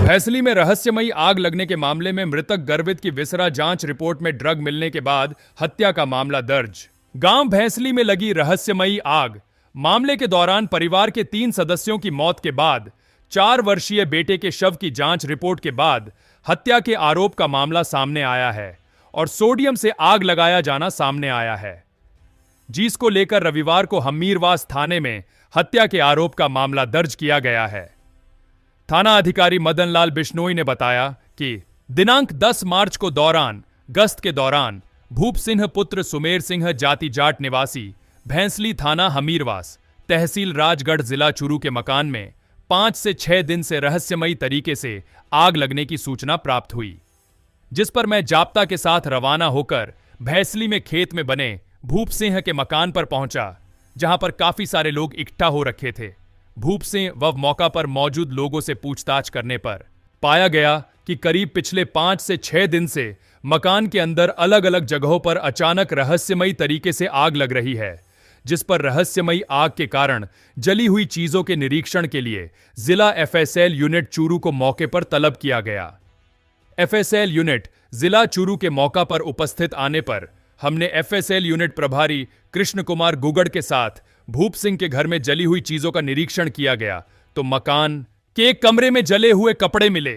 भैंसली में रहस्यमयी आग लगने के मामले में मृतक गर्वित की विसरा जांच रिपोर्ट में ड्रग मिलने के बाद हत्या का मामला दर्ज। गांव भैंसली में लगी रहस्यमयी आग मामले के दौरान परिवार के 3 सदस्यों की मौत के बाद 4 वर्षीय बेटे के शव की जांच रिपोर्ट के बाद हत्या के आरोप का मामला सामने आया है और सोडियम से आग लगाया जाना सामने आया है, जिसको लेकर रविवार को हमीरवास थाने में हत्या के आरोप का मामला दर्ज किया गया है। थाना अधिकारी मदन लाल बिश्नोई ने बताया कि दिनांक 10 मार्च को गश्त के दौरान भूप सिंह पुत्र सुमेर सिंह जाति जाट निवासी भैंसली थाना हमीरवास तहसील राजगढ़ जिला चूरू के मकान में 5 से 6 दिन से रहस्यमयी तरीके से आग लगने की सूचना प्राप्त हुई, जिस पर मैं जाप्ता के साथ रवाना होकर भैंसली में खेत में बने भूप सिंह के मकान पर पहुंचा, जहां पर काफी सारे लोग इकट्ठा हो रखे थे। भूप सिंह व मौका पर मौजूद लोगों से पूछताछ करने पर पाया गया कि करीब पिछले 5 से 6 दिन से मकान के अंदर अलग अलग जगहों पर अचानक रहस्यमयी तरीके से आग लग रही है, जिस पर रहस्यमयी आग के कारण जली हुई चीजों के निरीक्षण के लिए जिला एफएसएल यूनिट चूरू को मौके पर तलब किया गया। एफएसएल यूनिट जिला चूरू के मौका पर उपस्थित आने पर हमने एफएसएल यूनिट प्रभारी कृष्ण कुमार गुगड़ के साथ भूप सिंह के घर में जली हुई चीजों का निरीक्षण किया गया तो मकान के एक कमरे में जले हुए कपड़े मिले।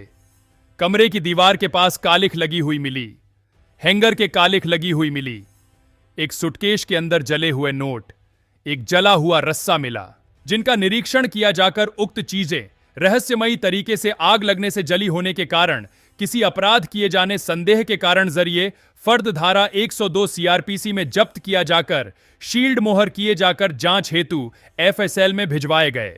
कमरे की दीवार के पास कालिख लगी हुई मिली, हैंगर के कालिख लगी हुई मिली, एक सुटकेश के अंदर जले हुए नोट, एक जला हुआ रस्सा मिला, जिनका निरीक्षण किया जाकर उक्त चीजें रहस्यमयी तरीके से आग लगने से जली होने के कारण किसी अपराध किए जाने संदेह के कारण जरिए फर्द धारा 102 सीआरपीसी में जब्त किया जाकर शील्ड मोहर किए जाकर जांच हेतु एफएसएल में भिजवाए गए।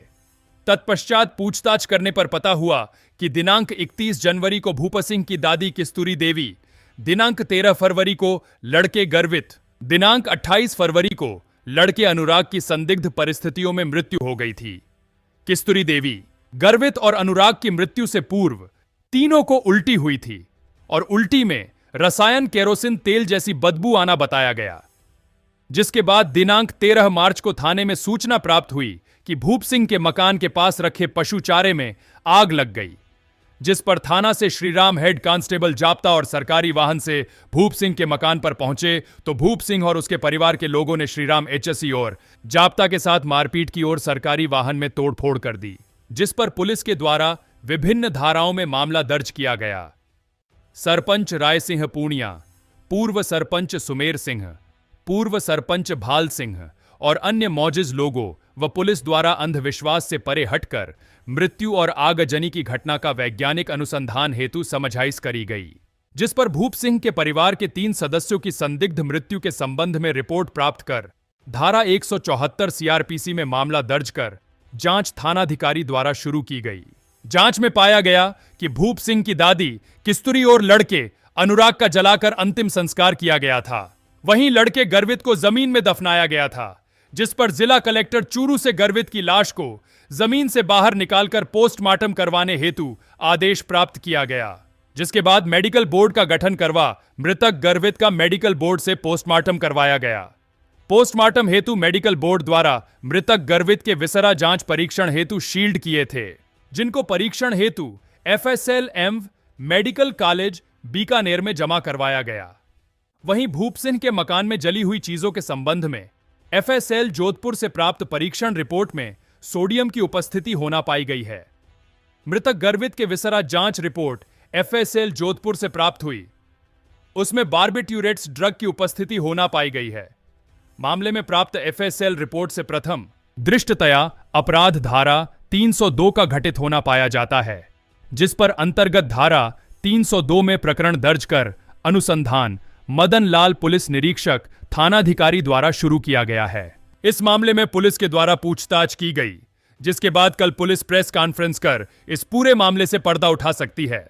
तत्पश्चात पूछताछ करने पर पता हुआ कि दिनांक 31 जनवरी को भूप सिंह की दादी किस्तूरी देवी, दिनांक 13 फरवरी को लड़के गर्वित, दिनांक 28 फरवरी को लड़के अनुराग की संदिग्ध परिस्थितियों में मृत्यु हो गई थी। किस्तूरी देवी, गर्वित और अनुराग की मृत्यु से पूर्व तीनों को उल्टी हुई थी और उल्टी में रसायन केरोसिन तेल जैसी बदबू आना बताया गया, जिसके बाद दिनांक 13 मार्च को थाने में सूचना प्राप्त हुई कि भूप सिंह के मकान के पास रखे पशु चारे में आग लग गई, जिस पर थाना से श्रीराम हेड कांस्टेबल जाप्ता और सरकारी वाहन से भूप सिंह के मकान पर पहुंचे तो भूप सिंह और उसके परिवार के लोगों ने श्रीराम एचएससी और जाप्ता के साथ मारपीट की और सरकारी वाहन में तोड़फोड़ कर दी, जिस पर पुलिस के द्वारा विभिन्न धाराओं में मामला दर्ज किया गया। सरपंच राय सिंह पूर्णिया, पूर्व सरपंच सुमेर सिंह, पूर्व सरपंच भाल सिंह और अन्य मौजूद लोगों व पुलिस द्वारा अंधविश्वास से परे हटकर मृत्यु और आगजनी की घटना का वैज्ञानिक अनुसंधान हेतु समझाइश करी गई, जिस पर भूप सिंह के परिवार के 3 सदस्यों की संदिग्ध मृत्यु के संबंध में रिपोर्ट प्राप्त कर धारा 174 सीआरपीसी में मामला दर्ज कर जांच थानाधिकारी द्वारा शुरू की गई। जांच में पाया गया कि भूप सिंह की दादी किस्तूरी और लड़के अनुराग का जलाकर अंतिम संस्कार किया गया था। वहीं लड़के गर्वित को जमीन में दफनाया गया था, जिस पर जिला कलेक्टर चूरू से गर्वित की लाश को जमीन से बाहर निकालकर पोस्टमार्टम करवाने हेतु आदेश प्राप्त किया गया, जिसके बाद मेडिकल बोर्ड का गठन करवा मृतक गर्वित का मेडिकल बोर्ड से पोस्टमार्टम करवाया गया। पोस्टमार्टम हेतु मेडिकल बोर्ड द्वारा मृतक गर्वित के विसरा जांच परीक्षण हेतु शील्ड किए थे, जिनको परीक्षण हेतु एफएसएल एम्व मेडिकल कॉलेज बीकानेर में जमा करवाया गया। वहीं भूप सिंह के मकान में जली हुई चीजों के संबंध में एफएसएल जोधपुर से प्राप्त परीक्षण रिपोर्ट में सोडियम की उपस्थिति होना पाई गई है। मृतक गर्वित के विसरा जांच रिपोर्ट एफएसएल जोधपुर से प्राप्त हुई, उसमें बार्बिट्यूरेट्स ड्रग की उपस्थिति होना पाई गई है। मामले में प्राप्त एफएसएल रिपोर्ट से प्रथम दृष्टतया अपराध धारा 302 का घटित होना पाया जाता है, जिस पर अंतर्गत धारा 302 में प्रकरण दर्ज कर अनुसंधान मदन लाल पुलिस निरीक्षक थानाधिकारी द्वारा शुरू किया गया है। इस मामले में पुलिस के द्वारा पूछताछ की गई, जिसके बाद कल पुलिस प्रेस कॉन्फ्रेंस कर इस पूरे मामले से पर्दा उठा सकती है।